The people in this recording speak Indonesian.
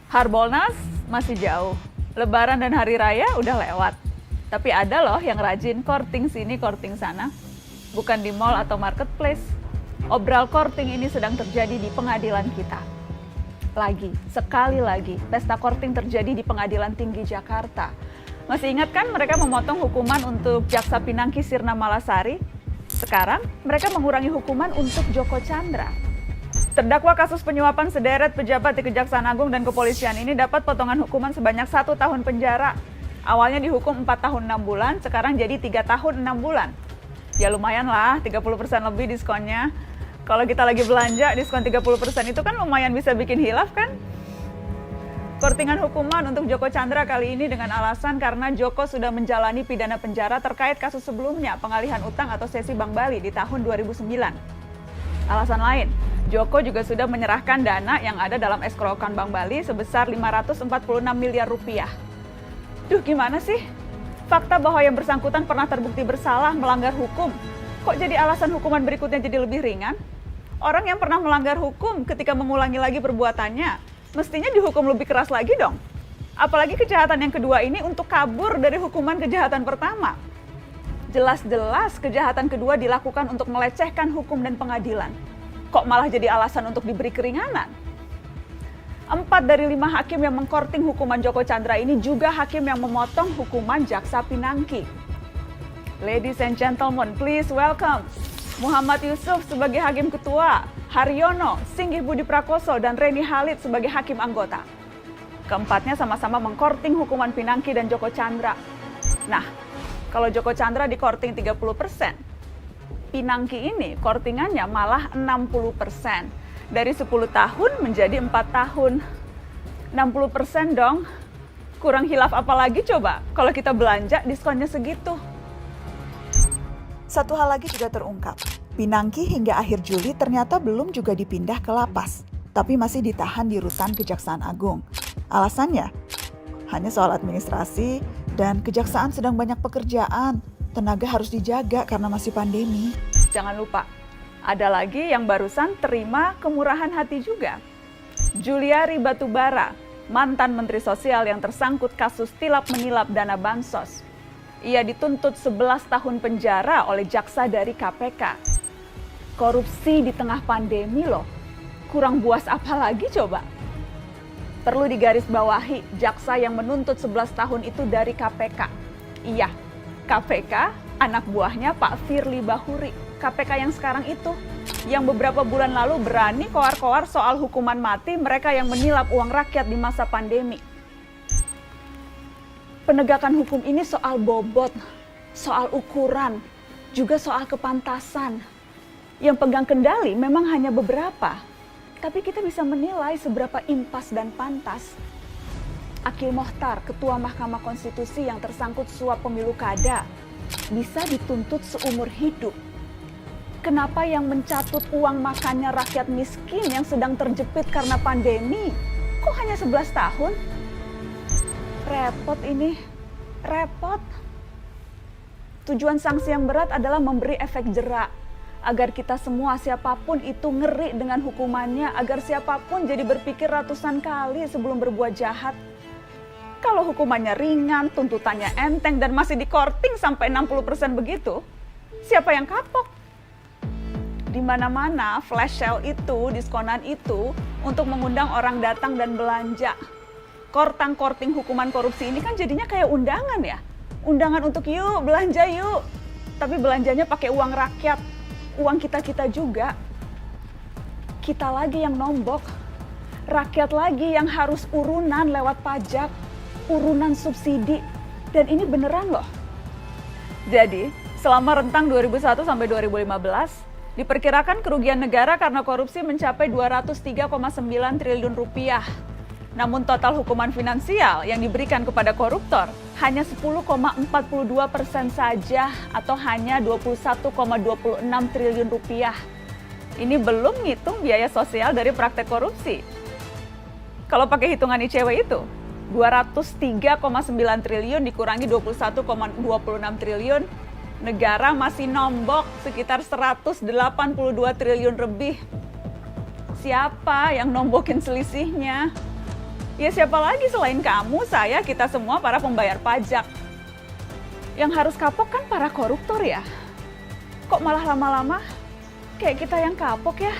Harbolnas masih jauh, Lebaran dan Hari Raya udah lewat. Tapi ada loh yang rajin courting sini, courting sana. Bukan di mall atau marketplace. Obral courting ini sedang terjadi di pengadilan kita. Sekali lagi, pesta courting terjadi di Pengadilan Tinggi Jakarta. Masih ingat kan mereka memotong hukuman untuk Jaksa Pinangki Sirna Malasari? Sekarang mereka mengurangi hukuman untuk Joko Chandra. Terdakwa kasus penyuapan sederet pejabat di Kejaksaan Agung dan Kepolisian ini dapat potongan hukuman sebanyak 1 tahun penjara. Awalnya dihukum 4 tahun 6 bulan, sekarang jadi 3 tahun 6 bulan. Ya lumayan lah, 30% lebih diskonnya. Kalau kita lagi belanja, diskon 30% itu kan lumayan bisa bikin hilaf kan? Courtingan hukuman untuk Joko Chandra kali ini dengan alasan karena Joko sudah menjalani pidana penjara terkait kasus sebelumnya, pengalihan utang atau sesi Bank Bali di tahun 2009. Alasan lain, Joko juga sudah menyerahkan dana yang ada dalam escrow account Bank Bali sebesar 546 miliar rupiah. Duh, gimana sih? Fakta bahwa yang bersangkutan pernah terbukti bersalah melanggar hukum, kok jadi alasan hukuman berikutnya jadi lebih ringan? Orang yang pernah melanggar hukum ketika mengulangi lagi perbuatannya, mestinya dihukum lebih keras lagi dong. Apalagi kejahatan yang kedua ini untuk kabur dari hukuman kejahatan pertama. Jelas-jelas kejahatan kedua dilakukan untuk melecehkan hukum dan pengadilan. Kok malah jadi alasan untuk diberi keringanan? 4 dari 5 hakim yang mengkorting hukuman Joko Chandra ini juga hakim yang memotong hukuman Jaksa Pinangki. Ladies and gentlemen, please welcome Muhammad Yusuf sebagai Hakim Ketua, Haryono, Singgih Budi Prakoso, dan Reni Halid sebagai Hakim Anggota. Keempatnya sama-sama mengkorting hukuman Pinangki dan Joko Chandra. Nah, kalau Joko Chandra dikorting 30%, Pinangki ini kortingannya malah 60%. Dari 10 tahun menjadi 4 tahun. 60% dong. Kurang hilaf apa lagi coba kalau kita belanja diskonnya segitu. Satu hal lagi juga terungkap. Pinangki hingga akhir Juli ternyata belum juga dipindah ke lapas, tapi masih ditahan di rutan Kejaksaan Agung. Alasannya, hanya soal administrasi dan kejaksaan sedang banyak pekerjaan. Tenaga harus dijaga karena masih pandemi. Jangan lupa, ada lagi yang barusan terima kemurahan hati juga. Juliari Batubara, mantan Menteri Sosial yang tersangkut kasus tilap menilap dana bansos. Ia dituntut 11 tahun penjara oleh jaksa dari KPK. Korupsi di tengah pandemi loh. Kurang buas apa lagi coba? Perlu digarisbawahi, jaksa yang menuntut 11 tahun itu dari KPK. Iya, KPK anak buahnya Pak Firly Bahuri. KPK yang sekarang itu, yang beberapa bulan lalu berani koar-koar soal hukuman mati mereka yang menilap uang rakyat di masa pandemi. Penegakan hukum ini soal bobot, soal ukuran, juga soal kepantasan. Yang pegang kendali memang hanya beberapa, tapi kita bisa menilai seberapa impas dan pantas. Akil Mohtar, Ketua Mahkamah Konstitusi yang tersangkut suap pemilu kada, bisa dituntut seumur hidup. Kenapa yang mencatut uang makannya rakyat miskin yang sedang terjepit karena pandemi, kok hanya 11 tahun? Repot ini, repot. Tujuan sanksi yang berat adalah memberi efek jerak, agar kita semua siapapun itu ngeri dengan hukumannya, agar siapapun jadi berpikir ratusan kali sebelum berbuat jahat. Kalau hukumannya ringan, tuntutannya enteng, dan masih dikorting sampai 60% begitu, siapa yang kapok? Di mana-mana flash sale itu, diskonan itu, untuk mengundang orang datang dan belanja. Korting hukuman korupsi ini kan jadinya kayak undangan ya. Undangan untuk yuk, belanja yuk. Tapi belanjanya pakai uang rakyat, uang kita-kita juga. Kita lagi yang nombok. Rakyat lagi yang harus urunan lewat pajak, urunan subsidi. Dan ini beneran loh. Jadi, selama rentang 2001 sampai 2015, diperkirakan kerugian negara karena korupsi mencapai 203,9 triliun rupiah. Namun total hukuman finansial yang diberikan kepada koruptor hanya 10,42% saja atau hanya 21,26 triliun rupiah. Ini belum ngitung biaya sosial dari praktek korupsi. Kalau pakai hitungan ICW itu, 203,9 triliun dikurangi 21,26 triliun, negara masih nombok sekitar 182 triliun lebih. Siapa yang nombokin selisihnya? Ya siapa lagi selain kamu, saya, kita semua para pembayar pajak. Yang harus kapok kan para koruptor ya. Kok malah lama-lama kayak kita yang kapok ya?